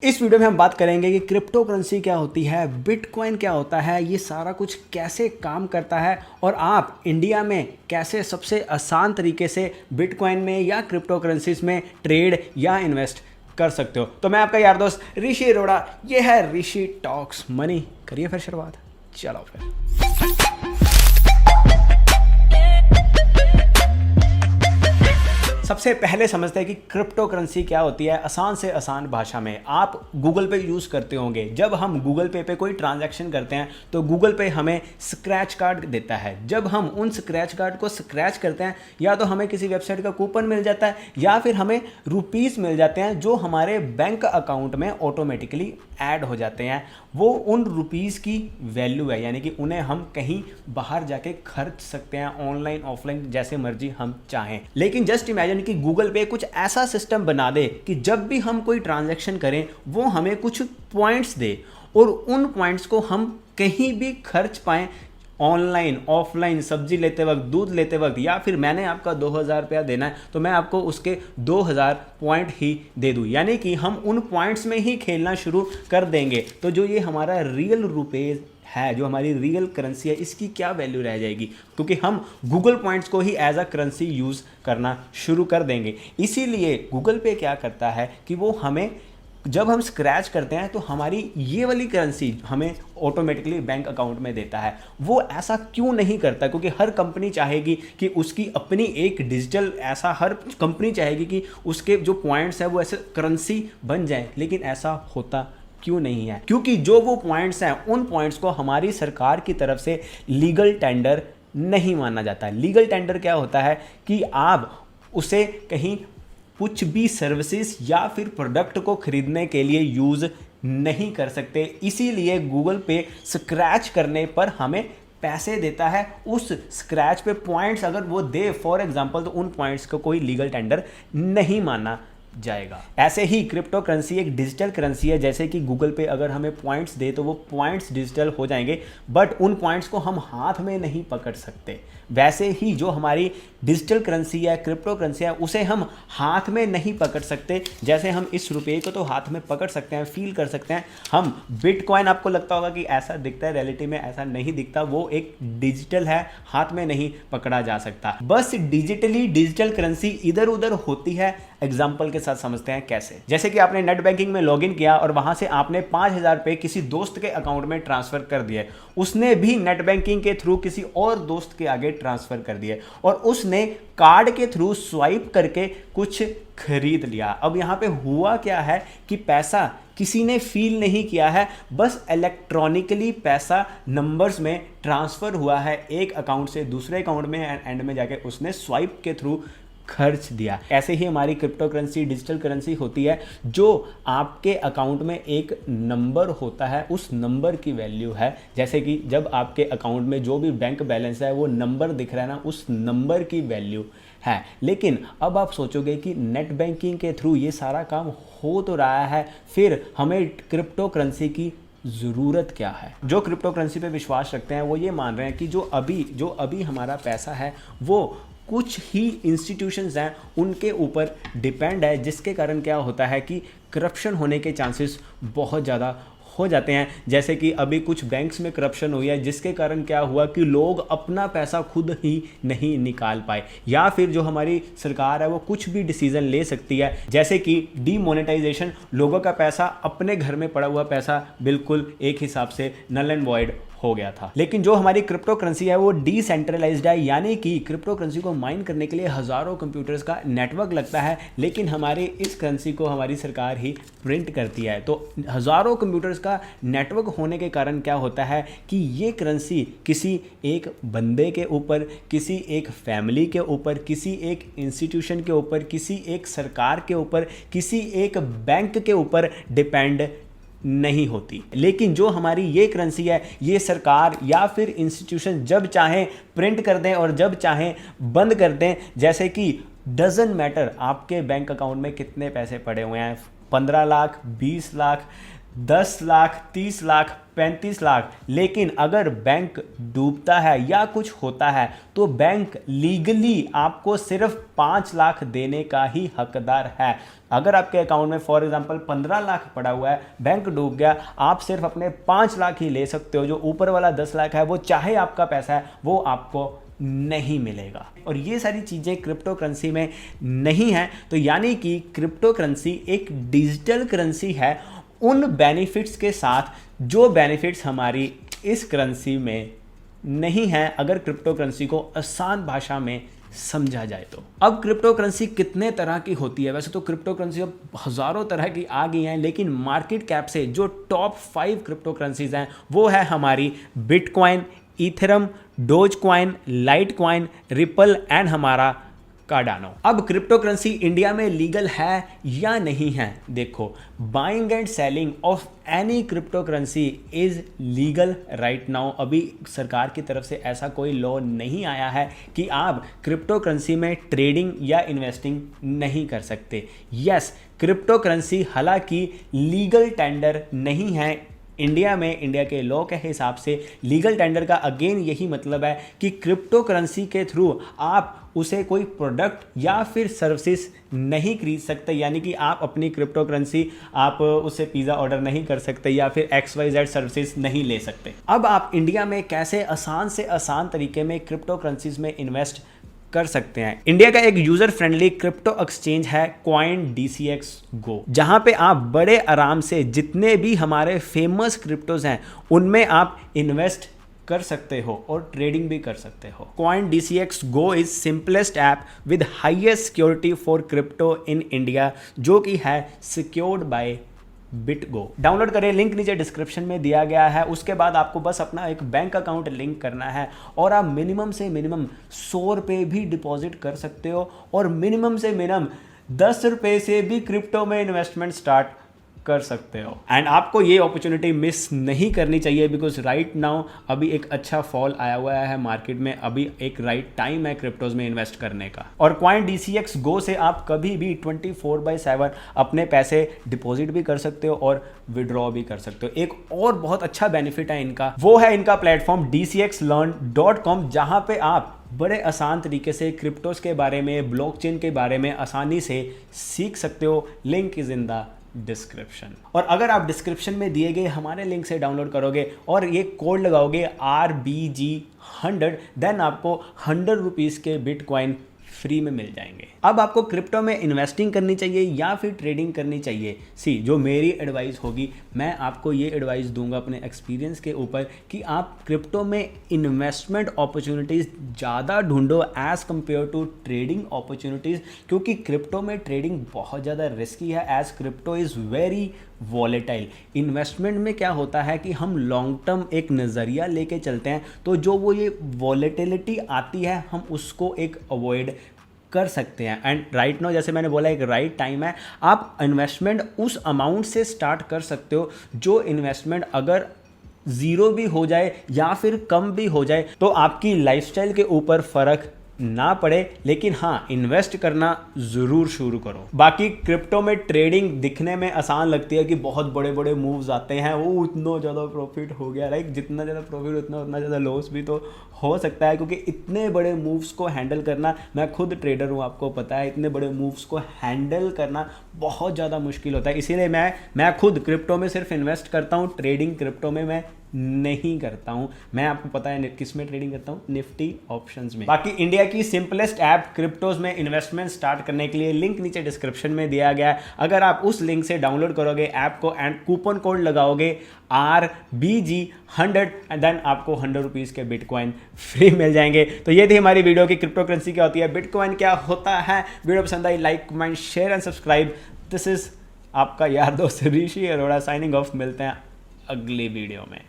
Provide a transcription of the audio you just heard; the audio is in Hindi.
इस वीडियो में हम बात करेंगे कि क्रिप्टो करेंसी क्या होती है, बिटकॉइन क्या होता है, ये सारा कुछ कैसे काम करता है और आप इंडिया में कैसे सबसे आसान तरीके से बिटकॉइन में या क्रिप्टो करेंसीज में ट्रेड या इन्वेस्ट कर सकते हो। तो मैं आपका यार दोस्त ऋषि अरोड़ा, ये है ऋषि टॉक्स मनी। करिए फिर शुरुआत, चलो फिर। सबसे पहले समझते हैं कि क्रिप्टो करेंसी क्या होती है। आसान से आसान भाषा में आप गूगल पे यूज़ करते होंगे। जब हम गूगल पे कोई ट्रांजैक्शन करते हैं तो गूगल पे हमें स्क्रैच कार्ड देता है। जब हम उन स्क्रैच कार्ड को स्क्रैच करते हैं या तो हमें किसी वेबसाइट का कूपन मिल जाता है या फिर हमें रुपीस मिल जाते हैं जो हमारे बैंक अकाउंट में ऑटोमेटिकली ऐड हो जाते हैं। वो उन रुपीस की वैल्यू है, यानी कि उन्हें हम कहीं बाहर जाके खर्च सकते हैं, ऑनलाइन ऑफलाइन जैसे मर्जी हम चाहें। लेकिन जस्ट इमेजिन कि गूगल पे कुछ ऐसा सिस्टम बना दे कि जब भी हम कोई ट्रांजैक्शन करें वो हमें कुछ पॉइंट्स दे और उन पॉइंट्स को हम कहीं भी खर्च पाएं, ऑनलाइन ऑफलाइन, सब्जी लेते वक्त, दूध लेते वक्त, या फिर मैंने आपका 2000 रुपया देना है तो मैं आपको उसके 2000 पॉइंट ही दे दूँ, यानी कि हम उन पॉइंट्स में ही खेलना शुरू कर देंगे। तो जो ये हमारा रियल रुपीज़ है, जो हमारी रियल करेंसी है, इसकी क्या वैल्यू रह जाएगी, क्योंकि हम गूगल पॉइंट्स को ही एज अ करेंसी यूज़ करना शुरू कर देंगे। इसीलिए गूगल पे क्या करता है कि वो हमें जब हम स्क्रैच करते हैं तो हमारी ये वाली करेंसी हमें ऑटोमेटिकली बैंक अकाउंट में देता है। वो ऐसा क्यों नहीं करता? क्योंकि हर कंपनी चाहेगी कि उसकी अपनी एक डिजिटल, ऐसा हर कंपनी चाहेगी कि उसके जो पॉइंट्स हैं वो ऐसे करेंसी बन जाए, लेकिन ऐसा होता क्यों नहीं है? क्योंकि जो वो पॉइंट्स हैं उन पॉइंट्स को हमारी सरकार की तरफ से लीगल टेंडर नहीं माना जाता। लीगल टेंडर क्या होता है कि आप उसे कहीं कुछ भी सर्विसेज या फिर प्रोडक्ट को खरीदने के लिए यूज़ नहीं कर सकते। इसीलिए गूगल पे स्क्रैच करने पर हमें पैसे देता है। उस स्क्रैच पे पॉइंट्स अगर वो दे फॉर एग्जांपल, तो उन पॉइंट्स को कोई लीगल टेंडर नहीं माना जाएगा। ऐसे ही क्रिप्टो करेंसी एक डिजिटल करेंसी है। जैसे कि गूगल पे अगर हमें पॉइंट्स दे तो वो पॉइंट्स डिजिटल हो जाएंगे, बट उन पॉइंट्स को हम हाथ में नहीं पकड़ सकते। वैसे ही जो हमारी डिजिटल करेंसी है, क्रिप्टो करेंसी है, उसे हम हाथ में नहीं पकड़ सकते। जैसे हम इस रुपये को तो हाथ में पकड़ सकते हैं, फील कर सकते हैं। हम बिटकॉइन, आपको लगता होगा कि ऐसा दिखता है, रियलिटी में ऐसा नहीं दिखता। वो एक डिजिटल है, हाथ में नहीं पकड़ा जा सकता। बस डिजिटली डिजिटल करेंसी इधर उधर होती है। एग्जाम्पल के साथ समझते हैं कैसे। जैसे कि आपने नेट बैंकिंग में लॉगिन किया और वहां से आपने 5000 रुपये किसी दोस्त के अकाउंट में ट्रांसफर कर दिए। उसने भी नेट बैंकिंग के थ्रू किसी और दोस्त के आगे ट्रांसफर कर दिए और उसने कार्ड के थ्रू स्वाइप करके कुछ खरीद लिया। अब यहां पे हुआ क्या है कि पैसा किसी ने फील नहीं किया है, बस इलेक्ट्रॉनिकली पैसा नंबर्स में ट्रांसफर हुआ है एक अकाउंट से दूसरे अकाउंट में, एंड में जाके उसने स्वाइप के थ्रू खर्च दिया। ऐसे ही हमारी क्रिप्टो करेंसी डिजिटल करेंसी होती है, जो आपके अकाउंट में एक नंबर होता है, उस नंबर की वैल्यू है। जैसे कि जब आपके अकाउंट में जो भी बैंक बैलेंस है वो नंबर दिख रहा है ना, उस नंबर की वैल्यू है। लेकिन अब आप सोचोगे कि नेट बैंकिंग के थ्रू ये सारा काम हो तो रहा है, फिर हमें क्रिप्टो करेंसी की ज़रूरत क्या है? जो क्रिप्टो करेंसी पे विश्वास रखते हैं वो ये मान रहे हैं कि जो अभी हमारा पैसा है वो कुछ ही इंस्टीट्यूशंस हैं उनके ऊपर डिपेंड है, जिसके कारण क्या होता है कि करप्शन होने के चांसेस बहुत ज़्यादा हो जाते हैं। जैसे कि अभी कुछ बैंक्स में करप्शन हुई है, जिसके कारण क्या हुआ कि लोग अपना पैसा खुद ही नहीं निकाल पाए, या फिर जो हमारी सरकार है वो कुछ भी डिसीजन ले सकती है, जैसे कि डीमोनेटाइजेशन। लोगों का पैसा, अपने घर में पड़ा हुआ पैसा बिल्कुल एक हिसाब से नल एंड वॉइड हो गया था। लेकिन जो हमारी क्रिप्टो करेंसी है वो डिसेंट्रलाइज्ड है, यानी कि क्रिप्टो करेंसी को माइन करने के लिए हज़ारों कंप्यूटर्स का नेटवर्क लगता है, लेकिन हमारी इस करेंसी को हमारी सरकार ही प्रिंट करती है। तो हज़ारों कंप्यूटर्स का नेटवर्क होने के कारण क्या होता है कि ये करेंसी किसी एक बंदे के ऊपर, किसी एक फैमिली के ऊपर, किसी एक इंस्टीट्यूशन के ऊपर, किसी एक सरकार के ऊपर, किसी एक बैंक के ऊपर डिपेंड नहीं होती। लेकिन जो हमारी ये करेंसी है, ये सरकार या फिर इंस्टीट्यूशन जब चाहें प्रिंट कर दें और जब चाहें बंद कर दें। जैसे कि डजंट मैटर आपके बैंक अकाउंट में कितने पैसे पड़े हुए हैं, 15 लाख, 20 लाख, 10 लाख, 30 लाख, 35 लाख, लेकिन अगर बैंक डूबता है या कुछ होता है तो बैंक लीगली आपको सिर्फ 5 लाख देने का ही हकदार है। अगर आपके अकाउंट में फॉर एग्जांपल 15 लाख पड़ा हुआ है, बैंक डूब गया, आप सिर्फ अपने 5 लाख ही ले सकते हो। जो ऊपर वाला 10 लाख है वो चाहे आपका पैसा है, वो आपको नहीं मिलेगा। और ये सारी चीज़ें क्रिप्टो करेंसी में नहीं है। तो यानी कि क्रिप्टो करेंसी एक डिजिटल करेंसी है उन बेनिफिट्स के साथ जो बेनिफिट्स हमारी इस करेंसी में नहीं है, अगर क्रिप्टो करेंसी को आसान भाषा में समझा जाए तो। अब क्रिप्टो करेंसी कितने तरह की होती है? वैसे तो क्रिप्टो करेंसी अब हज़ारों तरह की आ गई हैं, लेकिन मार्केट कैप से जो टॉप 5 क्रिप्टो करेंसीज हैं वो है हमारी bitcoin, Ethereum, Dogecoin, Litecoin, ripple and हमारा कार्डानो। अब क्रिप्टो करेंसी इंडिया में लीगल है या नहीं है? देखो, buying and selling of any crypto currency is legal right now. अभी सरकार की तरफ से ऐसा कोई लॉ नहीं आया है कि आप क्रिप्टो करेंसी में ट्रेडिंग या इन्वेस्टिंग नहीं कर सकते। यस, क्रिप्टो करेंसी हालांकि लीगल टेंडर नहीं है इंडिया में। इंडिया के लॉ के हिसाब से लीगल टेंडर का अगेन यही मतलब है कि क्रिप्टो करेंसी के थ्रू आप उसे कोई प्रोडक्ट या फिर सर्विसेज नहीं खरीद सकते। यानी कि आप अपनी क्रिप्टो करेंसी आप उससे पिज़्ज़ा ऑर्डर नहीं कर सकते या फिर XYZ सर्विसेज नहीं ले सकते। अब आप इंडिया में कैसे आसान से आसान तरीके में क्रिप्टो करेंसीज में इन्वेस्ट कर सकते हैं? इंडिया का एक यूजर फ्रेंडली क्रिप्टो एक्सचेंज है CoinDCX Go, जहां पे आप बड़े आराम से जितने भी हमारे फेमस क्रिप्टोज हैं उनमें आप इन्वेस्ट कर सकते हो और ट्रेडिंग भी कर सकते हो। CoinDCX Go is simplest app with highest security for crypto in India, जो कि है सिक्योर्ड बाय BitGo। डाउनलोड करें, लिंक नीचे डिस्क्रिप्शन में दिया गया है। उसके बाद आपको बस अपना एक बैंक अकाउंट लिंक करना है और आप मिनिमम से मिनिमम 100 रुपये भी डिपॉजिट कर सकते हो और मिनिमम से मिनिमम 10 रुपये से भी क्रिप्टो में इन्वेस्टमेंट स्टार्ट कर सकते हो। एंड आपको ये अपॉर्चुनिटी मिस नहीं करनी चाहिए, बिकॉज राइट नाउ अभी एक अच्छा फॉल आया हुआ है मार्केट में। अभी एक राइट टाइम है क्रिप्टोज में इन्वेस्ट करने का। और CoinDCX Go से आप कभी भी 24/7 अपने पैसे डिपॉजिट भी कर सकते हो और विड्रॉ भी कर सकते हो। एक और बहुत अच्छा बेनिफिट है इनका, वो है इनका प्लेटफॉर्म dcxlearn.com, जहां पे आप बड़े आसान तरीके से क्रिप्टोज के बारे में, ब्लॉकचेन के बारे में आसानी से सीख सकते हो। Link is in the description. और अगर आप डिस्क्रिप्शन में दिए गए हमारे लिंक से डाउनलोड करोगे और ये कोड लगाओगे RBG100, देन आपको 100 रुपीज़ के बिटकॉइन फ्री में मिल जाएंगे। अब आपको क्रिप्टो में इन्वेस्टिंग करनी चाहिए या फिर ट्रेडिंग करनी चाहिए? जो मेरी एडवाइस होगी, मैं आपको ये एडवाइस दूंगा अपने एक्सपीरियंस के ऊपर कि आप क्रिप्टो में इन्वेस्टमेंट अपॉर्चुनिटीज़ ज़्यादा ढूंढो as compare to trading opportunities, क्योंकि क्रिप्टो में ट्रेडिंग बहुत ज़्यादा रिस्की है as crypto is very volatile. Investment में क्या होता है कि हम लॉन्ग टर्म एक नज़रिया लेके चलते हैं, तो जो वो ये वॉलेटिलिटी आती है हम उसको एक अवॉइड कर सकते हैं। एंड राइट नाउ, जैसे मैंने बोला, एक राइट टाइम है। आप इन्वेस्टमेंट उस अमाउंट से स्टार्ट कर सकते हो जो इन्वेस्टमेंट अगर ज़ीरो भी हो जाए या फिर कम भी हो जाए तो आपकी लाइफस्टाइल के ऊपर फ़र्क ना पड़े, लेकिन हाँ, इन्वेस्ट करना ज़रूर शुरू करो। बाकी क्रिप्टो में ट्रेडिंग दिखने में आसान लगती है कि बहुत बड़े बड़े मूव्स आते हैं, वो इतना ज़्यादा प्रॉफिट हो गया, लाइक जितना ज़्यादा प्रॉफिट उतना ज़्यादा लॉस भी तो हो सकता है, क्योंकि इतने बड़े मूव्स को हैंडल करना, मैं खुद ट्रेडर हूँ, आपको पता है, इतने बड़े मूव्स को हैंडल करना बहुत ज़्यादा मुश्किल होता है। इसीलिए मैं खुद क्रिप्टो में सिर्फ इन्वेस्ट करता हूँ, ट्रेडिंग क्रिप्टो में मैं नहीं करता हूं। मैं, आपको पता है किस में ट्रेडिंग करता हूं, निफ्टी ऑप्शंस में। बाकी इंडिया की सिंपलेस्ट ऐप क्रिप्टोज में इन्वेस्टमेंट स्टार्ट करने के लिए लिंक नीचे डिस्क्रिप्शन में दिया गया है। अगर आप उस लिंक से डाउनलोड करोगे ऐप को एंड कूपन कोड लगाओगे RBG100 एंड देन आपको 100 रुपीज़ के बिटकॉइन फ्री मिल जाएंगे। तो ये थी हमारी वीडियो की क्रिप्टो करेंसी क्या होती है, बिटकॉइन क्या होता है। वीडियो पसंद आई, like, comment, share and subscribe. This is आपका यार दोस्त ऋषि अरोड़ा साइनिंग ऑफ। मिलते हैं अगली वीडियो में।